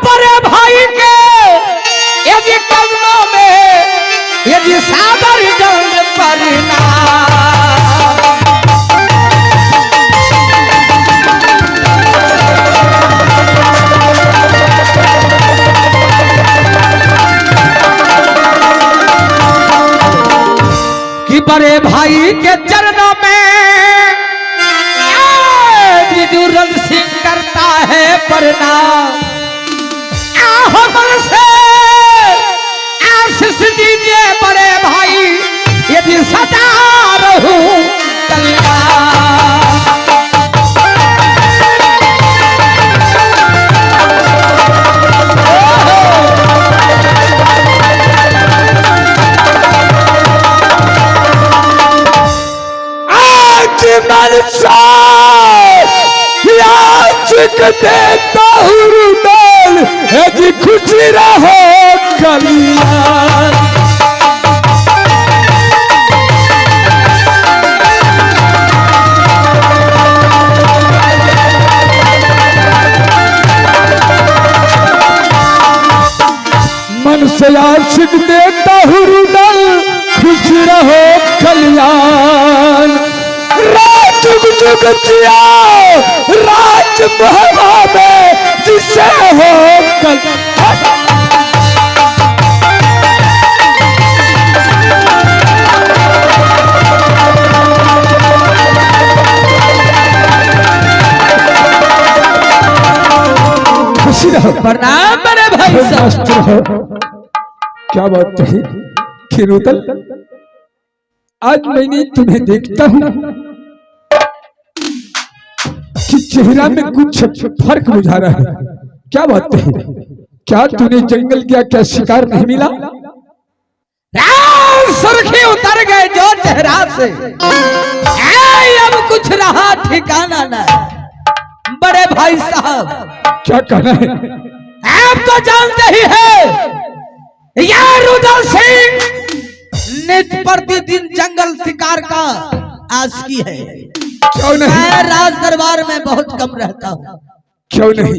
बड़े भाई के यदि कदमों में यदि सागर जंग परना कि बड़े भाई के चरणों में विदुरन सिंह करता है प्रणाम। से आशीष दीजिए बड़े भाई यदि सदा रहूं आज मन देता हूँ यदि खुशी रहो कल्याण। मन से आशिक देता हूँ खुश रहो कल्याण। जुग जुग जिया राज महवा में जिसे हो कल खुशी रहो। प्रणाम बड़े भाई साहब। क्या बात है खिरुदल, आज मैंने तुम्हें देखता हूँ चेहरा में कुछ फर्क बुझा रहा है। क्या बात है, क्या तूने जंगल गया, क्या शिकार नहीं मिला? सुर्खी उतर गए जो चेहरा से, अब कुछ रहा ठिकाना ना। बड़े भाई साहब क्या कहना है? आप तो जानते ही है यार रुदल सिंह नित्य प्रतिदिन जंगल शिकार का आशिकी है। क्यों नहीं? मैं राज दरबार में बहुत कम रहता हूँ। क्यों नहीं?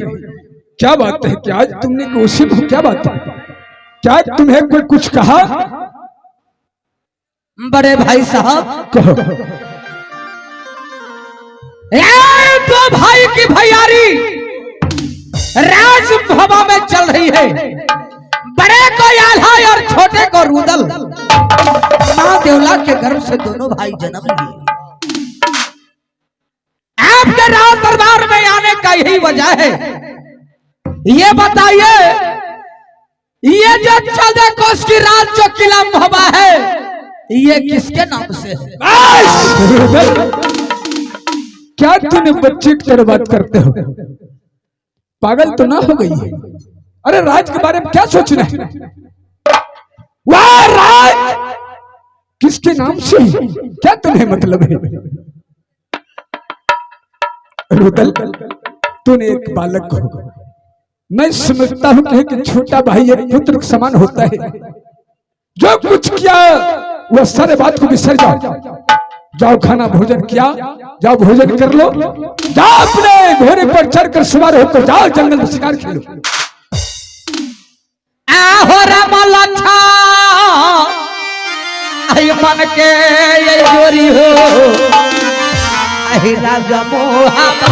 क्या बात है? क्या आज तुमने कोशिश हो? क्या बात है? क्या तुम्हें कोई कुछ कहा? बड़े भाई साहब कहो। दो भाई की भैयारी राजभवन में चल रही है। बड़े को आल्हा और छोटे को रुदल। मां देवला के गर्भ से दोनों भाई जन्म लिए। आपके राज दरबार में आने का यही वजह है। ये बताइए, ये जो 14 कोस की रात जो किला मोहबा है, ये किसके नाम से है? क्या तूने बच्चे की तरह बात करते हो? पागल तो ना हो गई है? अरे राज के बारे में क्या सोचना है? वह राज किसके नाम से है? क्या तुम्हें मतलब है? रुदल, तूने एक बालक को, मैं समझता हूं कि छोटा भाई एक पुत्र के समान होता है। जो कुछ किया वह सारे बात को बिसर जाओ। जाओ खाना भोजन किया, जाओ भोजन कर लो, जाओ अपने घोड़े पर चढ़कर सवार होकर जाओ जंगल में शिकार खेलो। मन के ये जोरी हो राजा मोहबा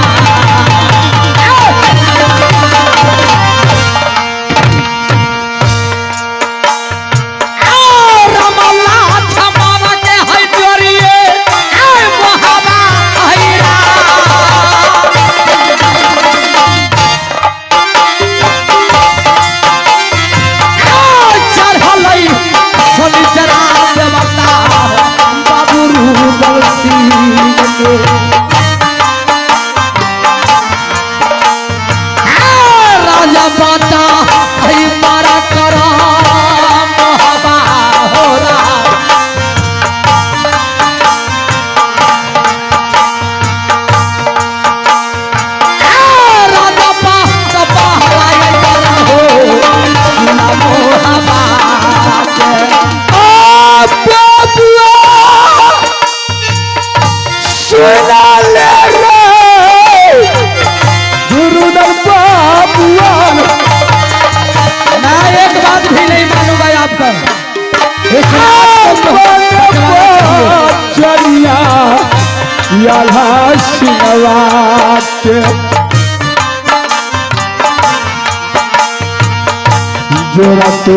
जोरा तो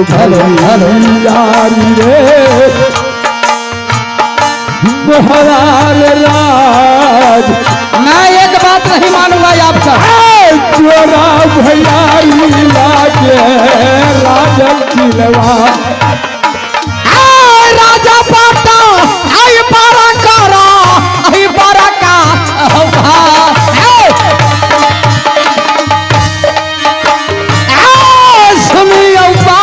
यारी रे बहरार राज। मैं एक बात नहीं मानूंगा आपका। जोरा भैयारी लागे राजन किलवा राजा पाटा आई पारा कारा आई पारा का सुनियो बा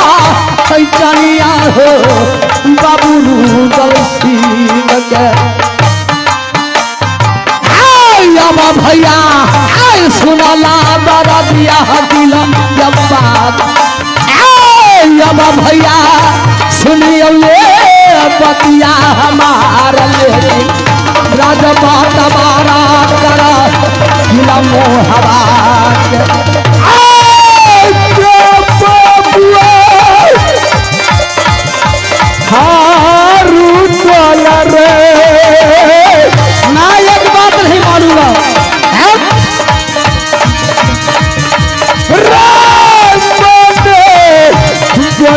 चनिया हो बाबू गलसी के याबा भैया आय सुनला बड़ा दिया दिल जब्बा याबा भैया सुनियो ये बतिया हमारा ले राजबा तबारा करा दिला मोहबा हारू रे मैं एक बात नहीं मानूंगा।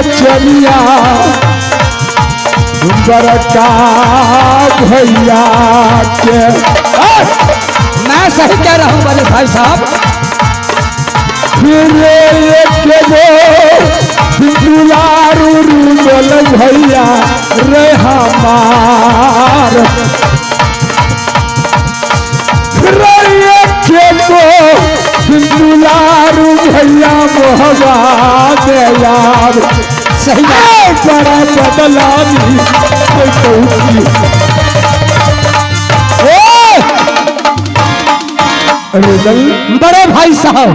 चलिया बड़का भैया के मैं सही कह रहा हूँ बड़े भाई साहब। फिर दुलारू बोल भैया रे हमार दुलारू भैया मोहबा दे यार सही बड़ा बदलानी बड़े भाई साहब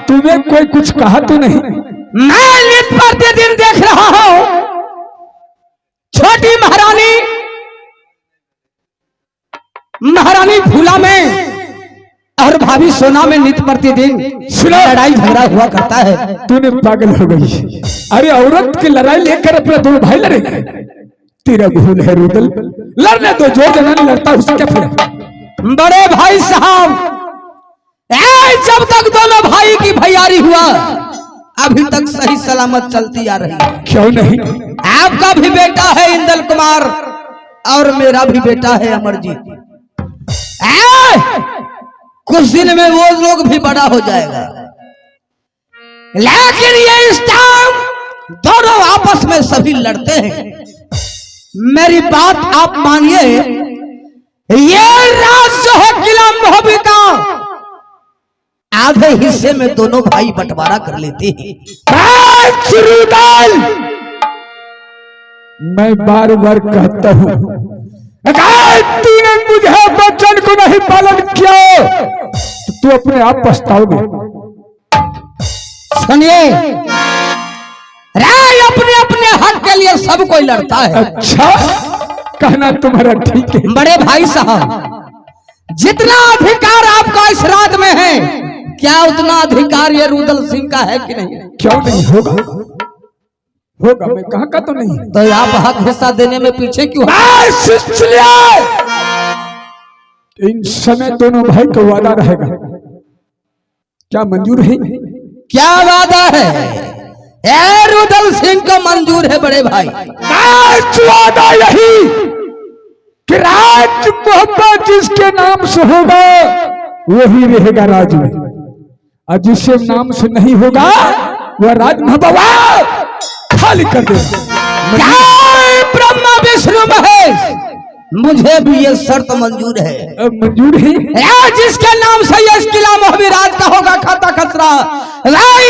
तुम्हें कोई कुछ कहा तो नहीं? मैं नित प्रतिदिन देख रहा हूं छोटी महारानी फूला में और भाभी सोना में नित प्रतिदिन लड़ाई झगड़ा हुआ करता है। तूने पागल हो गई। अरे औरत की लड़ाई लेकर अपने दो भाई लड़ेंगे। तेरा भूल है रुदल, लड़ने तो जो जना नहीं लड़ता उससे क्या फिर। बड़े भाई साहब जब तक दोनों भाई की भैयारी हुआ अभी तक सही सलामत चलती आ रही है। क्यों नहीं? आपका भी बेटा है इंदल कुमार और मेरा भी बेटा है अमरजीत। कुछ दिन में वो लोग भी बड़ा हो जाएगा, लेकिन ये इस टाइम दोनों आपस में सभी लड़ते हैं। मेरी बात आप मानिए, ये राज जो है किला मोहबी का आधे हिस्से में दोनों भाई बंटवारा कर लेते हैं। मैं बार बार कहता हूं तूने मुझे बच्चन को नहीं पालन किया तो तू अपने आप पछताओगे। सुनिए, राय अपने अपने हक के लिए सब कोई लड़ता है। अच्छा, कहना तुम्हारा ठीक है। बड़े भाई साहब, जितना अधिकार आपका इस राज में है, क्या उतना अधिकार ये रुदल सिंह का है कि नहीं? क्यों नहीं होगा? होगा, मैं कहा का तो नहीं। तो आप हक हिस्सा देने में पीछे क्यों? इन समय दोनों भाई का वादा रहेगा, क्या मंजूर है? क्या वादा है? ए रुदल सिंह को मंजूर है बड़े भाई। वादा यही कि राज मोहब्बत जिसके नाम से होगा वही रहेगा राज में, और जिसके नाम से नहीं होगा वह राज मोहब्बत खाली कर दे। ब्रह्मा विष्णु महेश, मुझे भी ये शर्त मंजूर है। मंजूर है? जिसके नाम से ये किला मोहबी राज का होगा खाता खसरा,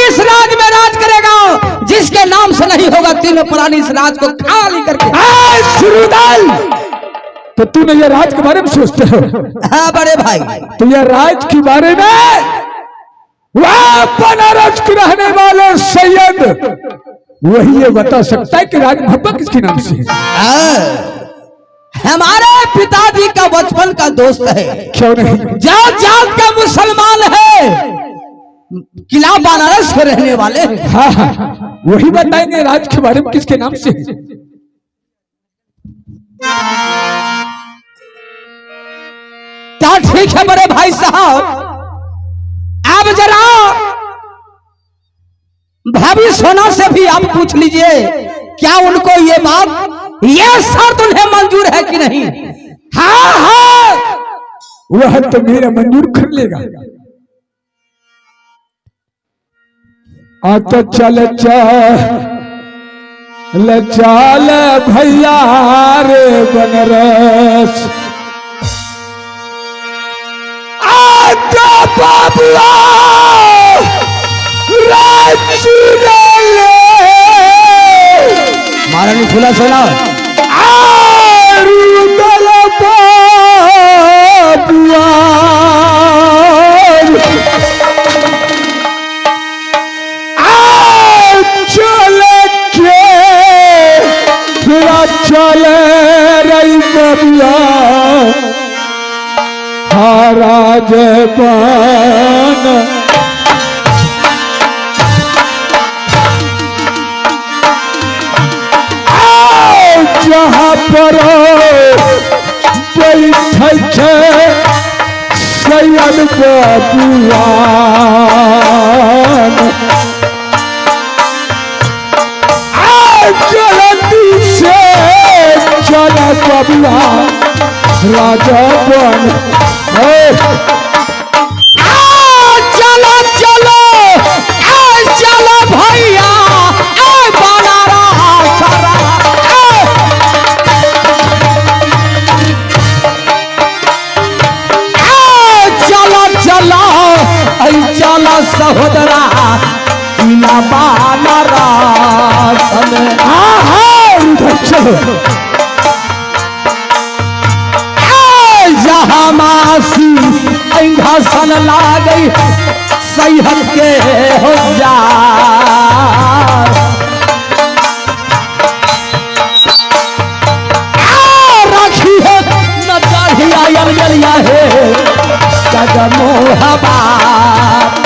इस राज में राज करेगा। जिसके नाम से नहीं होगा, तीनों प्राणी इस राज को खाली करके। तो तूने ये राज के बारे में सोचते हो? हाँ बड़े भाई, तो ये राज के बारे में वह बनारस के रहने वाले सैयद वही ये बता सकता है कि राज मोहब्बत किसके नाम से है। हमारे पिताजी का बचपन का दोस्त है। क्यों नहीं? जात जात का मुसलमान है, किला बनारस के रहने वाले हैं। हाँ हाँ, वही बताएंगे राज के बारे में किसके नाम से है। तो ठीक है बड़े भाई साहब, अब जरा भाभी सोना से भी आप पूछ लीजिए, क्या उनको ये बात, ये शर्त उन्हें मंजूर है कि नहीं? हाँ हाँ, वह तो मेरा मंजूर कर लेगा। तो चल चाल भैया रे बनरस, आजा बाबुआ महारानी फूला सोना चल रही बबिया महाराज बन, जहाँ पर बैठ सैयद बबुआन, जल्दी से चल बबुआ राजा बन। चलो चलो चलो भैया बना रहा सारा, चलो चलो चलो सहोदरा किला बाना रासन। चलो जहाँ मासी घासन लागई सैहद के हो जा, रखी है न चढ़िया यलिया है कदमो हबात,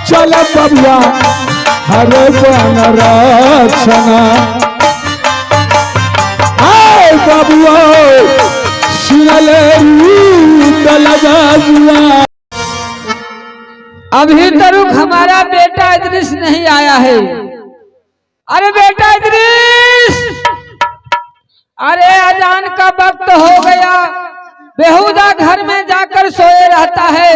चल बबुआ हरे बन रचना, बबुआ सुनले लगा। अभी तक हमारा बेटा इदरीस नहीं आया है। अरे बेटा इदरीस, अरे अजान का वक्त हो गया, बेहुदा घर में जाकर सोए रहता है।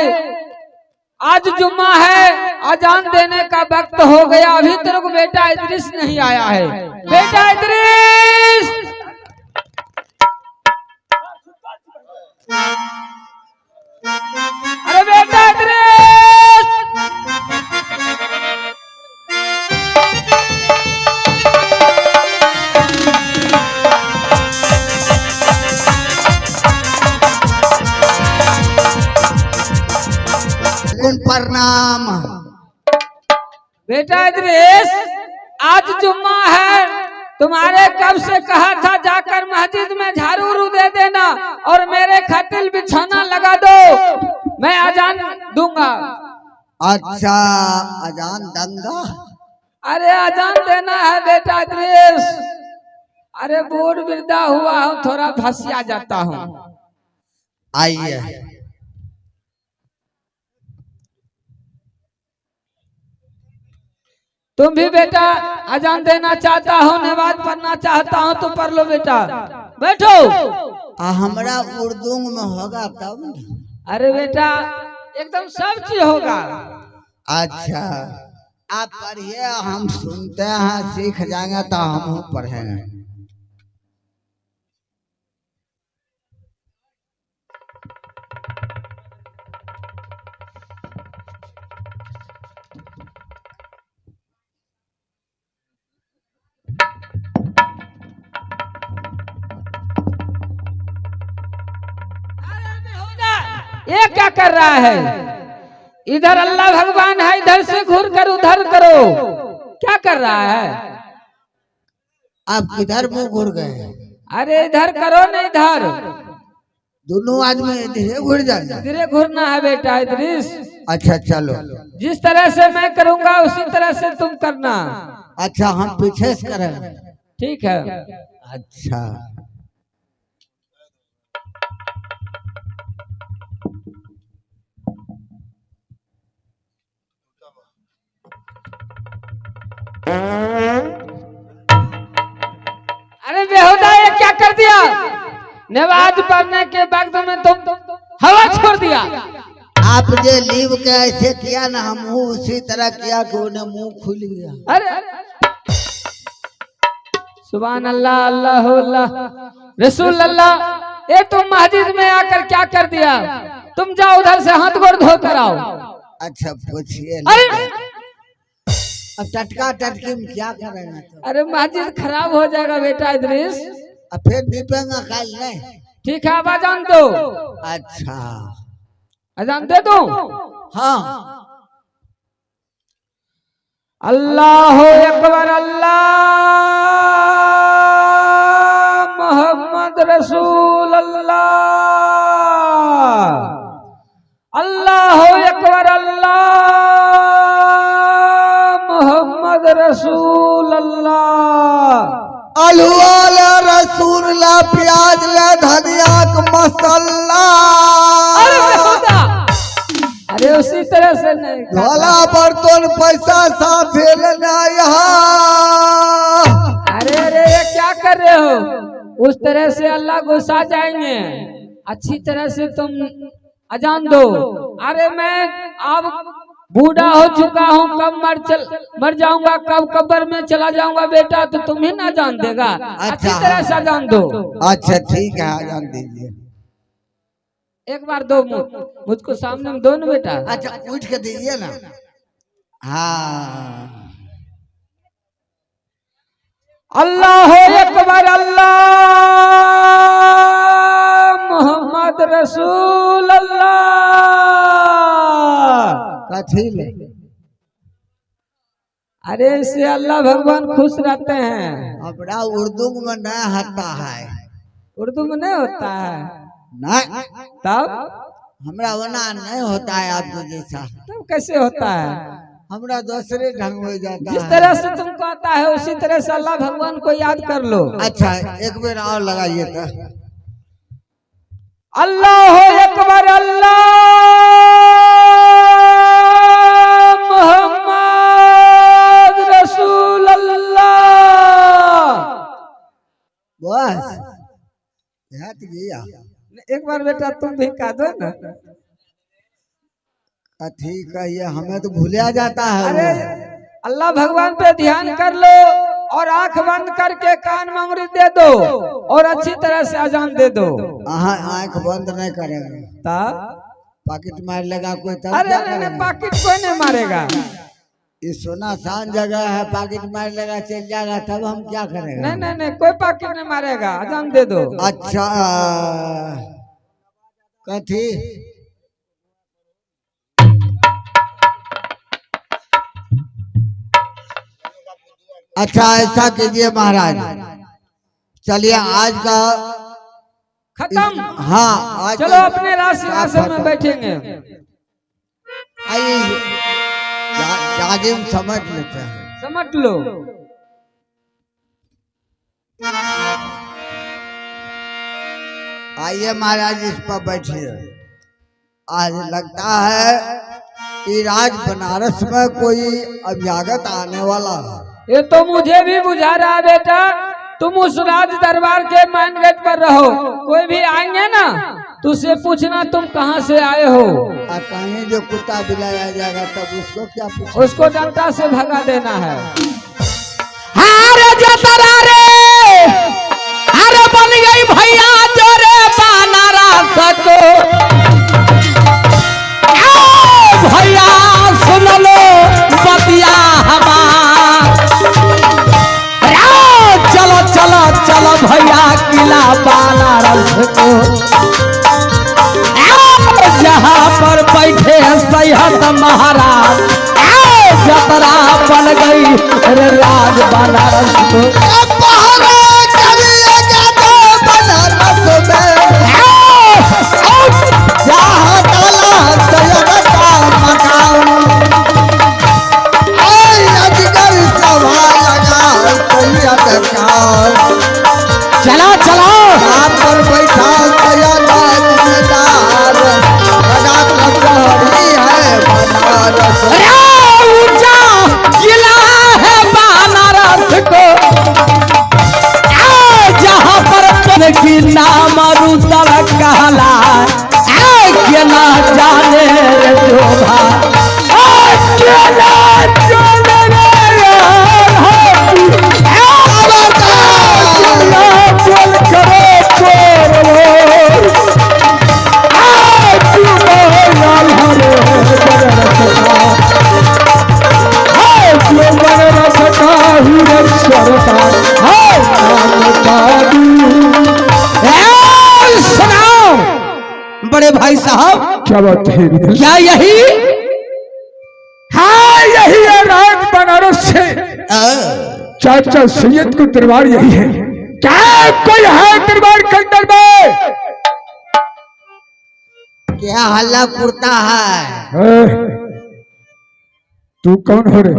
आज जुम्मा है, अजान देने का वक्त हो गया, अभी तक बेटा इदरीस नहीं आया है। बेटा इदरीस, अरे बेटा इदरीस, प्रणाम। बेटा इदरीस, आज जुम्मा है, तुम्हारे कब से कहा था जाकर मस्जिद में झाड़ू दे देना और मेरे खातिर बिछाना लगा दो, मैं अजान दूंगा। अच्छा अजान दंगा? अरे अजान देना है बेटा इदरीस। अरे बूढ़ वृद्धा हुआ हूँ, थोड़ा भसिया जाता हूँ। आइए। तुम भी बेटा अजान देना चाहता हो, नमाज पढ़ना चाहता हूँ तो पढ़ लो बेटा, बैठो। हमरा उर्दू में होगा तब न? अरे बेटा एकदम सब चीज होगा। अच्छा आप पढ़िए, हम सुनते हैं, सीख जाएंगे तो हम पढ़ेंगे। ये क्या कर रहा है? इधर अल्लाह भगवान है, इधर से घूर कर उधर करो, क्या कर रहा है? आप किधर मुंह घुर गए? अरे इधर करो ना, इधर दोनों आदमी धीरे घुर जाए। धीरे घूरना है बेटा इदरीस। अच्छा चलो, जिस तरह से मैं करूंगा उसी तरह से तुम करना। अच्छा हम पीछे से करें। ठीक है। अच्छा अरे बेहुदा ये क्या कर दिया? नमाज पढ़ने के वक्त में तुम हवा छोड़ दिया। आप जो लीव के ऐसे किया ना, हम उसी तरह किया कि उन्हें मुंह खुल गया। अरे सुभान अल्लाह, अल्लाह अल्लाह रसूल अल्लाह। ये तुम मस्जिद में आकर क्या कर दिया? तुम जाओ उधर से हाथ गोड़ धो कर आओ। अच्छा पूछिए। अरे अब टटका टटकी में क्या करेंगे? अरे मस्जिद खराब हो जाएगा बेटा इदरीस। अब फिर दीपेंगे कल नहीं। ठीक है, अब अजान दो। अच्छा अजान दे दो। हाँ। अल्लाह अकबर, अल्लाह मोहम्मद रसूल अल्लाह। अल्लाह अकबर, अल्लाह मोहम्मद रसूल अल्लाह। अलुआ रसूल ला, प्याज ला, धनिया का मसाला। अरे उसी तरह से नहीं, झोला बर्तन पैसा साथ लेना यहाँ। अरे अरे ये क्या कर रहे हो? उस तरह से अल्लाह गुस्सा जाएंगे। अच्छी तरह से तुम अजान दो। अरे मैं अब बूढ़ा हो चुका हूँ, कब मर जाऊंगा, कब कब्र में चला जाऊंगा बेटा, तो तुम ही ना जान देगा। अच्छी तरह से अजान दो। अच्छा ठीक है, अजान दीजिए। एक बार दो, मुझको सामने में दो ना बेटा। अच्छा उठ के दीजिए ना। हाँ। अल्लाह अकबर, अल्लाह मोहम्मद रसूल अल्लाह। कथी ले? अरे इससे अल्लाह भगवान खुश रहते हैं। अपना उर्दू में नहीं होता है। उर्दू में नहीं होता है? नहीं, तब हमरा वना नहीं होता है आपको जैसा। तब कैसे होता है? हमरा दूसरे ढंग हो जाता है। जिस तरह से तुमको आता है उसी तरह से अल्लाह भगवान को याद कर लो। अच्छा एक बार और लगाइए तो। अल्लाह अकबर, अल्लाह मोहम्मद रसूल अल्लाह। बस हट गया। एक बार बेटा तुम भी कह दो ना। ठीक है, ये हमें तो भूलिया जाता है। अरे अल्लाह भगवान पे ध्यान कर लो और आंख बंद करके कान में उंगली दे दो और अच्छी तरह से अजान दे दो। आंख बंद नहीं करेंगे तब पाकिट मार लेगा कोई तब। अरे नहीं, पाकिट कोई नहीं मारेगा। ये सोना सान जगह है, पाकिट मार लेगा चल जाएगा, तब हम क्या करेंगे? नहीं नहीं नहीं, कोई पाकिट नहीं मारेगा, अजान दे दो। अच्छा कथी? अच्छा ऐसा कीजिए महाराज, चलिए आज का खत्म। हाँ आज चलो अपने राशि में बैठेंगे। आइए जाजिम समझ लेते हैं। समझ लो। आइए महाराज इस पर बैठिए। आज लगता है कि राज बनारस में कोई अभ्यागत आने वाला है। ये तो मुझे भी बुझा रहा है बेटा। तुम उस राज दरबार के मेन गेट पर रहो, कोई भी आएंगे ना तो उससे पूछना तुम कहाँ से आए हो। और कहीं जो कुत्ता बिलाया जाएगा तब उसको क्या पूछना? उसको डंडा से भगा देना है। हारे जतरा रे, हारे बन गई भैया जोरे बानारा सको। भैया सुन लो बतिया हमार। चलो चलो चलो भैया किला बनारस को, जहाँ पर बैठे सैयद महाराज, जतरा बन गई रे राज बनारस को। जहाँ डाला सैयद का मकान, अजगर सभा लगा सैयद का। भी नाम रुदल कहला के ना जाने रे जोधा के ना जाने रे बोल करे सुनाओ बड़े भाई साहब, क्या बात है? क्या यही? हाँ यही है राज बनारस से। चाचा सैयद को दरबार यही है। क्या कोई है दरबार के अंदर में? क्या हल्ला कुर्ता है? तू कौन हो रे?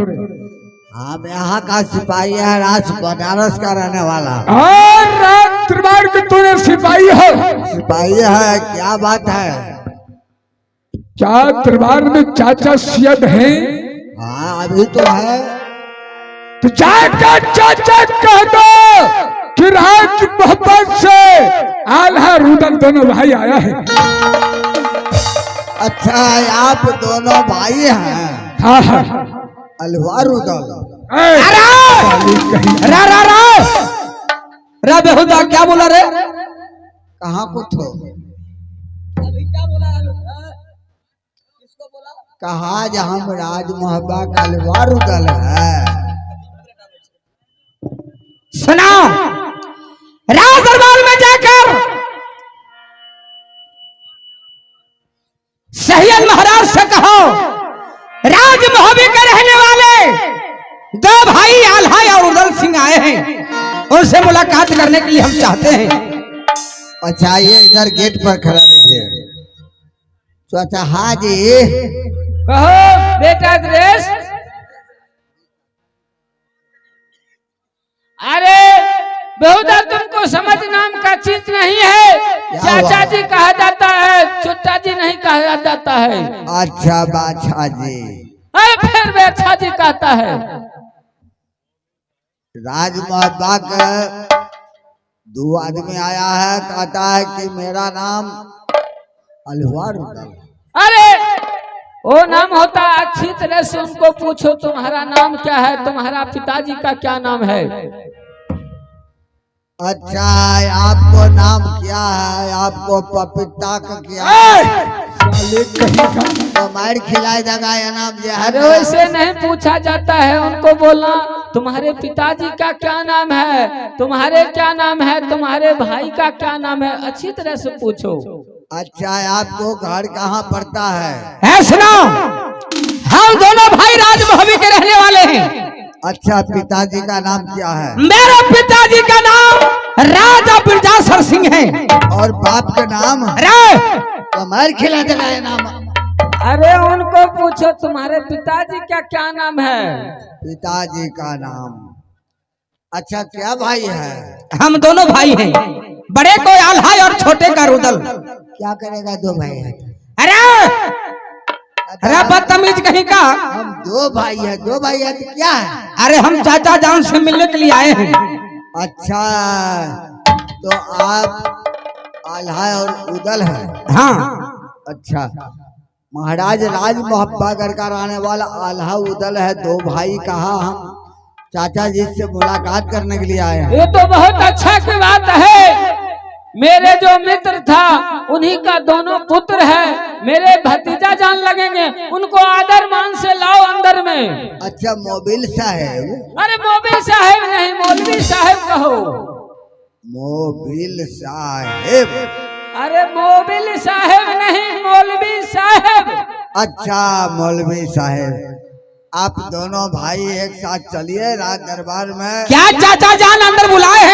हम यहाँ का सिपाही है, राज बनारस का रहने वाला। और राज दरबार के तूने सिपाही हो? सिपाही है, क्या बात है? क्या दरबार में चाचा सैयद हैं? हाँ अभी तो है। तो जाकर चाचा कह दो कि राज मोहब्बत से आल्हा रुदल दोनों भाई आया है। अच्छा आप दोनों भाई हैं? हाँ हाँ। अलवा रुदल। रा बेहुदा क्या बोला रे? कहाँ को थो? कहा जहाँ राज मोहब्बा का अलवा रुदल है। सुना, राज दरबार में जाकर सैयद महाराज से कहो राज मोहब्बे के रहने वाले दो भाई आल्हा और उदल सिंह आए हैं, उनसे मुलाकात करने के लिए हम चाहते हैं। अच्छा ये इधर गेट पर खड़ा रहिए। तो अच्छा हाँ जी कहो बेटा द्रेस। अरे बहुधा तुमको समझ नाम का चीज नहीं है। चाचा जी कहा जाता है, छोटा जी नहीं कहा जाता है। अच्छा बादशाह जी। अरे फिर बेटा जी कहता है। राज मोहब्बा का दो आदमी आया है, कहता है कि मेरा नाम अलवा रुदल। अरे वो नाम होता है, अच्छी तरह से उनको पूछो तुम्हारा नाम क्या है, तुम्हारा पिताजी का क्या नाम है। अच्छा आपको नाम क्या है? आपको पपीता का क्या है? तो मार खिलाए देगा ये नाम जो है। अरे वैसे नहीं पूछा जाता है, उनको बोलना तुम्हारे पिताजी का क्या नाम है, तुम्हारे क्या नाम है, तुम्हारे भाई का क्या नाम है, अच्छी तरह से पूछो। अच्छा आपको घर कहाँ पड़ता है? है सुनो, हम दोनों भाई राज मोहब्बे के रहने वाले हैं। अच्छा पिताजी का नाम क्या है? मेरे पिताजी का नाम राजा बिरजासर सिंह है। और बाप का नाम? तो मार खिला देगा ये नाम। अरे उनको पूछो तुम्हारे पिताजी का क्या नाम है। पिताजी का नाम। अच्छा क्या भाई है? हम दोनों भाई हैं, बड़े को आल्हा और छोटे का रुदल। क्या करेगा दो भाई है? अरे बदतमीज कहीं का। हम दो भाई है, दो भाई है तो क्या है? अरे हम चाचा जान से मिलने के लिए आए हैं। अच्छा तो आप आल्हा और उदल है? हाँ। अच्छा महाराज राज मोहब्बा कर कर आने वाला आल्हा उदल है, दो भाई। कहा हम चाचा जी से मुलाकात करने के लिए आए हैं। ये तो बहुत अच्छा की बात है। मेरे जो मित्र था उन्हीं का दोनों पुत्र है, मेरे भतीजा जान लगेंगे, उनको आदर मान से लाओ अंदर में। अच्छा मोबिल साहेब? अरे मोबिल साहेब नहीं, मौलवी साहेब कहो। मोबिल साहेब? अरे मोबिल साहेब नहीं, मौलवी साहेब। अच्छा मौलवी साहेब। आप दोनों भाई एक साथ चलिए राज दरबार में। क्या चाचा जान अंदर बुलाए